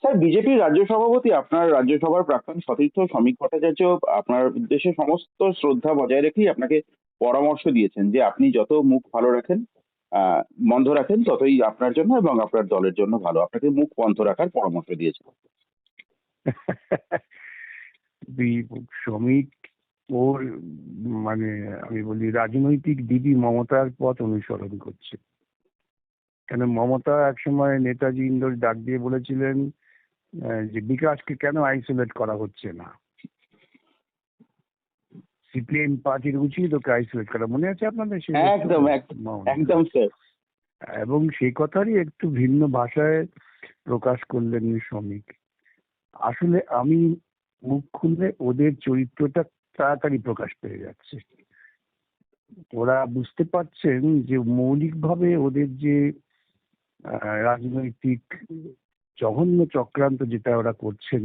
Sir, বিজেপির রাজ্য সভাপতি, আপনার রাজ্যসভার প্রাক্তন সতীর্থ শ্রমিক ভট্টাচার্য আপনার উদ্দেশ্যে সমস্ত শ্রদ্ধা বজায় রেখেই আপনাকে পরামর্শ দিয়েছেন যে আপনি যত মুখ ভালো রাখেন, আহ বন্ধ রাখেন, ততই আপনার জন্য এবং আপনার দলের জন্য ভালো। আপনাকে মুখ বন্ধ রাখার পরামর্শ দিয়েছেন। শ্রমিক ওর মানে আমি বলি রাজনৈতিক দিদি মমতার পথ অনুসরণ করছে। কেন মমতা একসময় নেতাজি ইন্দোর ডাক দিয়ে বলেছিলেন যে বিকাশকে কেন আইসোলেট করা হচ্ছে না, সিপিএম পার্টির উচিত ওকে আইসোলেট করা, মনে আছে আপনাদের সেই একদম একদম মমতা? একদম স্যার। এবং সেই কথারই একটু ভিন্ন ভাষায় প্রকাশ করলেন শ্রমিক। আসলে আমি মুখ খুললে ওদের চরিত্রটা তাড়াতাড়ি প্রকাশ পেয়ে যাচ্ছে। ওরা বুঝতে পারছেন যে মৌলিকভাবে ওদের যে রাজনৈতিক জঘন্য চক্রান্ত যেটা ওরা করছেন,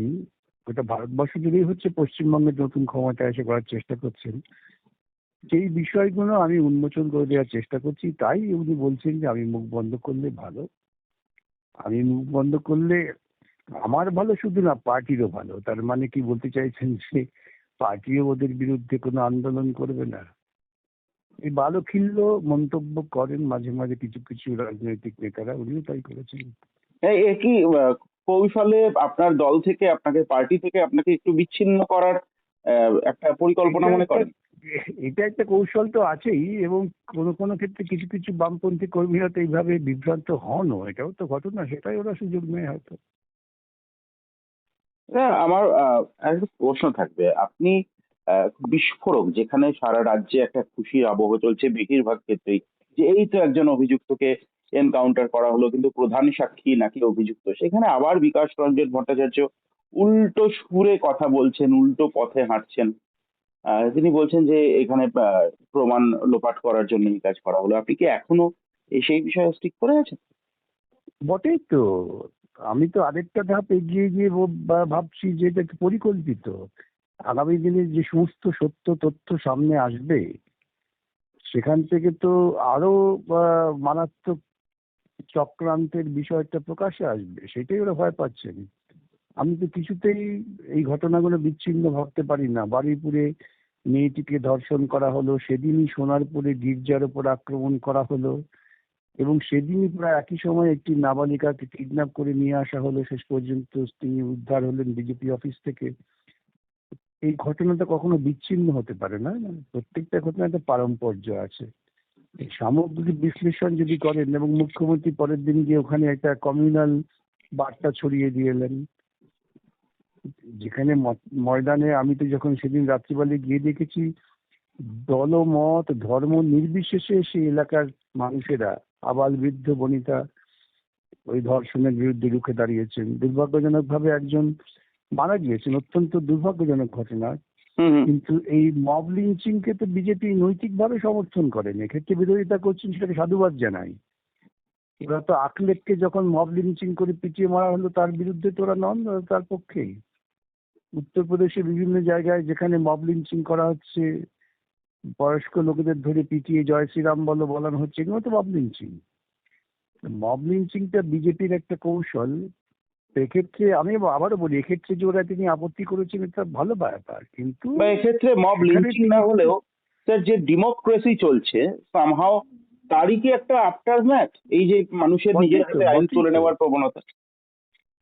ওটা ভারতবর্ষ জুড়েই হচ্ছে, পশ্চিমবঙ্গের নতুন ক্ষমতায় এসে করার চেষ্টা করছেন। সেই বিষয়গুলো আমি উন্মোচন করে দেওয়ার চেষ্টা করছি, তাই উনি বলছেন যে আমি মুখ বন্ধ করলে ভালো। আমি মুখ বন্ধ করলে আমার ভালো শুধু না, পার্টিরও ভালো। তার মানে কি বলতে চাইছেন যে পার্টিও ওদের বিরুদ্ধে কোনো আন্দোলন করবে না? এই ভালো খিল্ল মন্তব্য করেন মাঝে মাঝে কিছু কিছু রাজনৈতিক নেতারা, উনিও তাই করেছেন। এ কি কৌশলে আপনার দল থেকে, আপনাকে পার্টি থেকে আপনাকে একটু বিচ্ছিন্ন করার একটা পরিকল্পনা এটা মনে একটা করেন? এটা একটা কৌশল তো আছেই, এবং কোনো কোনো ক্ষেত্রে কিছু কিছু বামপন্থী কর্মীরা তো এইভাবে বিভ্রান্ত হনও, এটাও তো ঘটনা, সেটাই ওরা সুযোগ নেয় হয়তো। আমার একটা প্রশ্ন থাকবে। আপনি বিস্ফোরক, যেখানে সারা রাজ্যে একটা খুশির আবহ চলছে বেশিরভাগ ক্ষেত্রেই, যে এই তো একজন অভিযুক্তকে এনকাউন্টার করা হলো, কিন্তু প্রধান সাক্ষী নাকি অভিযুক্ত, সেখানে আবার বিকাশ রঞ্জন ভট্টাচার্য উল্টো সুরে কথা বলছেন, উল্টো পথে হাঁটছেন। তিনি বলছেন যে এখানে প্রমাণ লোপাট করার জন্য এই কাজ করা হলো। আপনি কি এখনো সেই বিষয়ে স্টিক করে আছেন? বটেই তো। আমি তো আরেকটা ধাপ এগিয়ে গিয়ে ভাবছি যে এটা একটু পরিকল্পিত। আগামী দিনে যে সমস্ত সত্য তথ্য সামনে আসবে, সেখান থেকে তো আরো মারাত্মক চক্রান্তের বিষয়টা প্রকাশে আসবে, সেটাই ওরা ভয় পাচ্ছেন। আমি তো কিছুতেই এই ঘটনাগুলো বিচ্ছিন্ন ভাবতে পারি না। বারুইপুরে মেয়েটিকে ধর্ষণ করা হলো, সেদিনই সোনারপুরে গির্জার ওপর আক্রমণ করা হলো, এবং সেদিনই প্রায় একই সময় একটি নাবালিকাকে কিডন্যাপ করে নিয়ে আসা হলো, শেষ পর্যন্ত তিনি উদ্ধার হলেন বিজেপি অফিস থেকে। এই ঘটনাটা কখনো বিচ্ছিন্ন হতে পারে না। প্রত্যেকটা ঘটনা একটা পারম্পর্য আছে। এই সামগ্রিক বিশ্লেষণ যদি করেন, এবং মুখ্যমন্ত্রী পরের দিন গিয়ে ওখানে একটা কমিউনাল বার্তা ছড়িয়ে দিয়ে এলেন, যেখানে ময়দানে আমি তো যখন সেদিন রাত্রিবেলা গিয়ে দেখেছি, দলমত ধর্ম নির্বিশেষে সেই এলাকার মানুষেরা, আবাল বৃদ্ধ বনিতা, ওই ধর্ষণের বিরুদ্ধে রুখে দাঁড়িয়েছেন। দুর্ভাগ্যজনক ভাবে একজন মারা গিয়েছেন, অত্যন্ত দুর্ভাগ্যজনক ঘটনা। হুম, হুম। কিন্তু এই মব লিঞ্চিং কে তো বিজেপি নৈতিকভাবে সমর্থন করেন, এক্ষেত্রে বিরোধিতা করছেন, সেটাকে সাধুবাদ জানাই। ওরা তো আকলেটকে যখন মব লিঞ্চিং করে পিটিয়ে মারা হলো, তার বিরুদ্ধে তো ওরা নন, ওরা তার পক্ষেই। উত্তরপ্রদেশে বিভিন্ন জায়গায় যেখানে মব লিঞ্চিং করা হচ্ছে, বয়স্ক লোকেদের ধরে পিটিয়ে জয় শ্রীরাম বলো বলানো হচ্ছে, এগুলো তো মব লিঞ্চিং। মব লিঞ্চিংটা বিজেপির একটা কৌশল। এক্ষেত্রে আমি আবারও বলি, এক্ষেত্রে যে ওরা তিনি আপত্তি করেছেন এটা ভালো ব্যাপার, কিন্তু বা এক্ষেত্রে মব সেখানে লিঞ্চিং না তিনি হলেও স্যার, যে ডেমোক্রেসি চলছে সামহাও, তারই কি একটা আফটার ম্যাথ এই যে মানুষের নিজের বটেই তো, হাতে আইন বটেই তুলে তো, নেওয়ার প্রবণতা?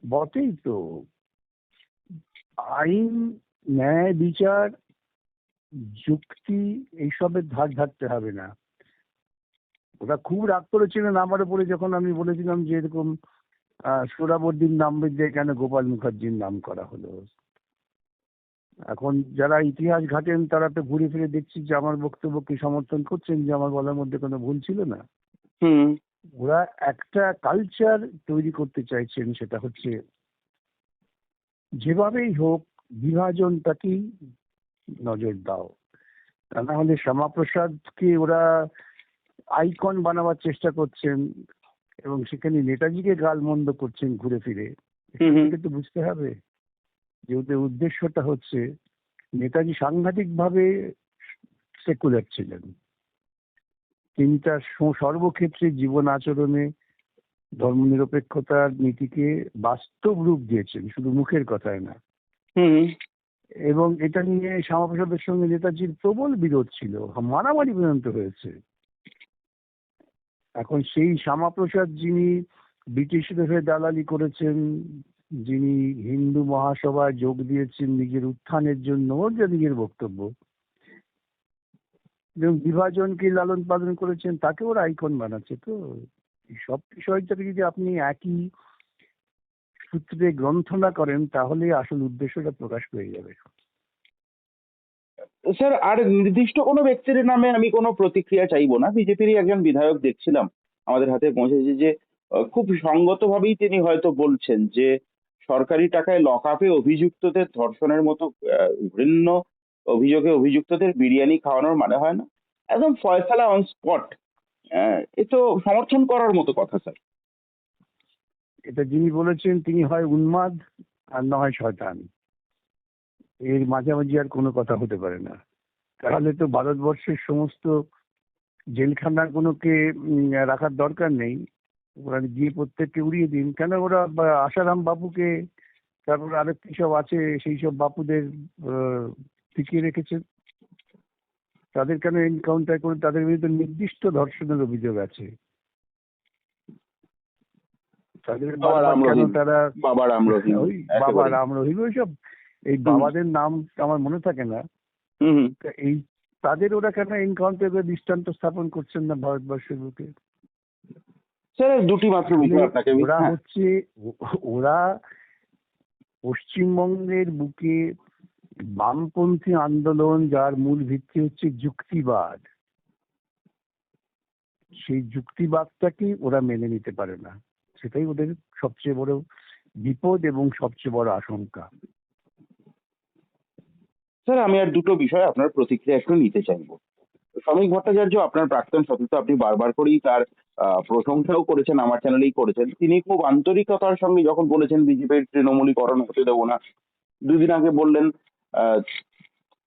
বটেই তো। আইন, ন্যায় বিচার, যুক্তি, এইসবের ধার ধারতে হবে না। ওরা খুব রাগ করেছিলেন আমার উপরে যখন আমি বলেছিলাম যে এরকম সোহরাবুদ্দিন নাম দিয়ে কেন গোপাল মুখার্জির নাম করা হলো। এখন যারা ইতিহাস ঘাটেন তারা তো ঘুরে ফিরে দেখছি যে আমার বক্তব্যকে সমর্থন করছেন, যে আমার বলার মধ্যে কোনো ভুল ছিল না। হুম। ওরা একটা কালচার তৈরি করতে চাইছেন, সেটা হচ্ছে যেভাবেই হোক বিভাজনটাকেই নজর দাও। তা না হলে শ্যামাপ্রসাদকে ওরা আইকন বানাবার চেষ্টা করছেন, এবং সেখানে নেতাজিকে গালমন্দ করছেন ঘুরে ফিরে। হুম, এখান হুম। থেকে তো বুঝতে হবে যে ওদের উদ্দেশ্যটা হচ্ছে, নেতাজি সাংঘাতিক ভাবে সেকুলার ছিলেন। তিনি তার সর্বক্ষেত্রে জীবন আচরণে ধর্মনিরপেক্ষতার নীতিকে বাস্তব রূপ দিয়েছেন, শুধু মুখের কথায় না। হুম। এবং এটা নিয়ে শ্যামাপ্রসাদের সঙ্গে নেতাজির প্রবল বিরোধ ছিল, মারামারি পর্যন্ত হয়েছে। এখন সেই শ্যামাপ্রসাদ যিনি ব্রিটিশদের হয়ে দালালি করেছেন, যিনি হিন্দু মহাসভায় যোগ দিয়েছেন নিজের উত্থানের জন্য, ওর যে নিজের বক্তব্য, এবং বিভাজনকে লালন পালন করেছেন, তাকে ওরা আইকন বানাচ্ছে। তো এই সব বিষয়টাকে যদি আপনি একই সূত্রে গ্রন্থনা করেন, তাহলে আসল উদ্দেশ্যটা প্রকাশ পেয়ে যাবে। স্যার, আর নির্দিষ্ট কোনো ব্যক্তির নামে আমি কোনো প্রতিক্রিয়া চাইবো না। বিজেপিরই একজন বিধায়ক দেখছিলাম আমাদের হাতে পৌঁছেছে, যে খুব সঙ্গতভাবেই তিনি হয়তো বলছেন যে সরকারি টাকায় লকআপে অভিযুক্তদের ধর্ষণের মতো ঘৃণ্য অভিযোগে অভিযুক্তদের বিরিয়ানি খাওয়ানোর মানে হয় না। একদম ফয়সালা অন স্পট। এ তো সমর্থন করার মতো কথা, স্যার। এটা যিনি বলেছেন তিনি হয় উন্মাদ আর না হয় শয়তান, এর মাঝামাঝি আর কোনো কথা হতে পারে না। তাহলে তো ভারতবর্ষের সমস্ত জেলখানাগুলোকে রাখার দরকার নেই, ওরা গিয়ে প্রত্যেককে উড়িয়ে দিন। কেন ওরা আশারাম বাপুকে, তারপর আরেক কি সব আছে সেই সব বাপুদের টিকিয়ে রেখেছেন? তাদের কেন এনকাউন্টার করে? তাদের বিরুদ্ধে নির্দিষ্ট ধর্ষণের অভিযোগ আছে। তাদের বাবা বারবার রাম কেন রহিম, তারা বাবা রাম রহিম ওই বাবা একেবারে। রাম রহিম ওইসব, এই হুম বাবাদের নাম আমার মনে থাকে না। হুম হুম। তা এই তাদের ওরা কেন এনকাউন্টার করে দৃষ্টান্ত স্থাপন করছেন না ভারতবর্ষের বুকে? স্যার, দুটি মাত্র আসলে বিষয় আপনাকে আমি, ওরা হ্যাঁ। হচ্ছে ওরা পশ্চিমবঙ্গের বুকে বামপন্থী আন্দোলন, যার মূল ভিত্তি হচ্ছে যুক্তিবাদ, সেই যুক্তিবাদটাকে ওরা মেনে নিতে পারে না। সেটাই ওদের সবচেয়ে বড় বিপদ এবং সবচেয়ে বড় আশঙ্কা। স্যার, আমি আর দুটো বিষয়ে আপনার প্রতিক্রিয়া একটু নিতে চাইবো। শ্রমিক ভট্টাচার্য আপনার প্রাক্তন সতীর্থ, আপনি বারবার করেই তার প্রশংসাও করেছেন, আমার চ্যানেলেই করেছেন। তিনি খুব আন্তরিকতার সঙ্গে যখন বলেছেন বিজেপির তৃণমূলীকরণ হতে দেবো না, দুদিন আগে বললেন আহ,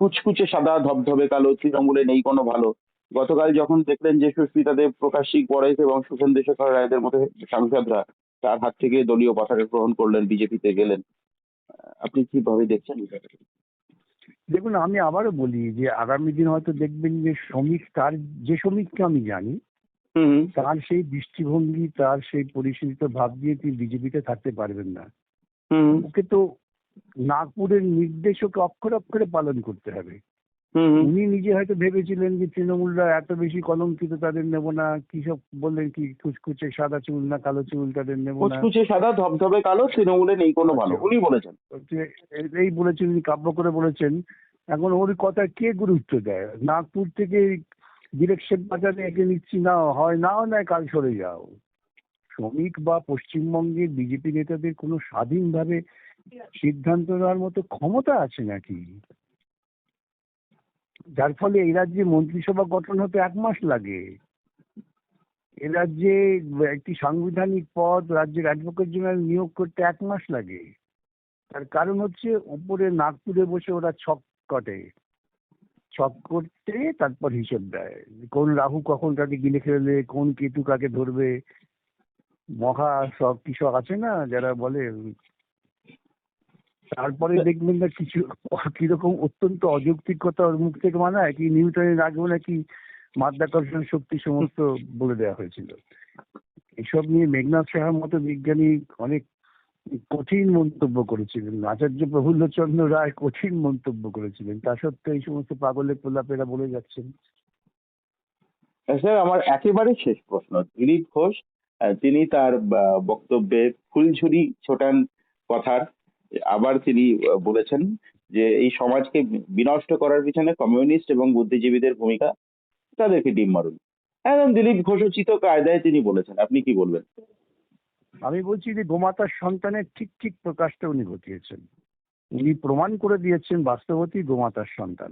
কুচকুচে সাদা ধবধবে কালো, তৃণমূলে নেই কোনো ভালো। গতকাল যখন দেখলেন যে সুস্মিতা দেব, প্রকাশ্যিক পরেশ এবং সুখেন্দু শেখর রায়দের মতো সাংসদরা তার হাত থেকে দলীয় পতাকা গ্রহণ করলেন, বিজেপিতে গেলেন, আপনি কিভাবে দেখছেন বিষয়টাকে? দেখুন, আমি আবারও বলি যে আগামী দিন হয়তো দেখবেন যে শ্রমিক, তার যে শ্রমিককে আমি জানি, হুম তার সেই দৃষ্টিভঙ্গি, তার সেই পরিশীলিত ভাব দিয়ে তিনি বিজেপিতে থাকতে পারবেন না। হুম ওকে তো নাগপুরের নির্দেশ ওকে অক্ষরে অক্ষরে পালন করতে হবে। হুম হুম। উনি নিজে হয়তো ভেবেছিলেন যে তৃণমূলরা এত বেশি কলঙ্কিত, তাদের নেব না। কি সব বললেন, কি কুচকুচে সাদা চুল না কালো চুল, তাদের নেব না। কুচকুচে সাদা ধবধবে কালো, তৃণমূলে নেই কোনো ভালো, আচ্ছা, উনি বলেছেন। এই বলেছেন, উনি কাব্য করে বলেছেন। এখন ওর কথা কে গুরুত্ব দেয়? নাগপুর থেকে ডিরেকশন বাজারে একে নিচ্ছি, না হয় নাও, নয় কাল সরে যাও। শ্রমিক বা পশ্চিমবঙ্গের বিজেপি নেতাদের কোনো স্বাধীনভাবে সিদ্ধান্ত নেওয়ার মতো ক্ষমতা আছে নাকি? যার ফলে এই রাজ্যে মন্ত্রিসভা গঠন হতে 1 মাস লাগে। এ রাজ্যে একটি সাংবিধানিক পদ রাজ্যের অ্যাডভোকেট জেনারেল নিয়োগ করতে 1 মাস লাগে। তার কারণ হচ্ছে উপরে নাগপুরে বসে ওরা ছক কটে, ছক করতে তারপর হিসেব দেয় কোন রাহু কখন কাকে গিলে ফেলবে, কোন কেতু কাকে ধরবে। মহা সব কৃষক আছে না যারা বলে, তারপরে দেখবেন না কিছু কিরকম অত্যন্ত অযৌক্তিক কথা ওর মুখ থেকে মানায়, কি নিউটনের রাখবো নাকি মাধ্যাকর্ষণ শক্তি সমস্ত বলে দেওয়া হয়েছিল। এসব নিয়ে মেঘনাথ সাহার মতো বিজ্ঞানী অনেক কঠিন মন্তব্য করেছিলেন, আচার্য প্রফুল্লচন্দ্র রায় কঠিন মন্তব্য করেছিলেন। তা সত্ত্বেও এই সমস্ত পাগলের প্রলাপেরা বলে যাচ্ছেন। স্যার, আমার একেবারে শেষ প্রশ্ন। দিলীপ ঘোষ তিনি তার বক্তব্যে ফুলঝুরি ছোটান কথার, আবার তিনি বলেছেন যে এই সমাজকে বিনষ্ট করার পিছনে কমিউনিস্ট এবং বুদ্ধিজীবীদের ভূমিকা, তাদেরকে ডিম মারুন। একদম দিলীপ ঘোষোচিত কায়দায় তিনি বলেছেন, আপনি কি বলবেন? আমি বলছি যে গোমাতার সন্তানের ঠিক ঠিক প্রকাশটা উনি ঘটিয়েছেন। উনি প্রমাণ করে দিয়েছেন বাস্তবতই গোমাতার সন্তান।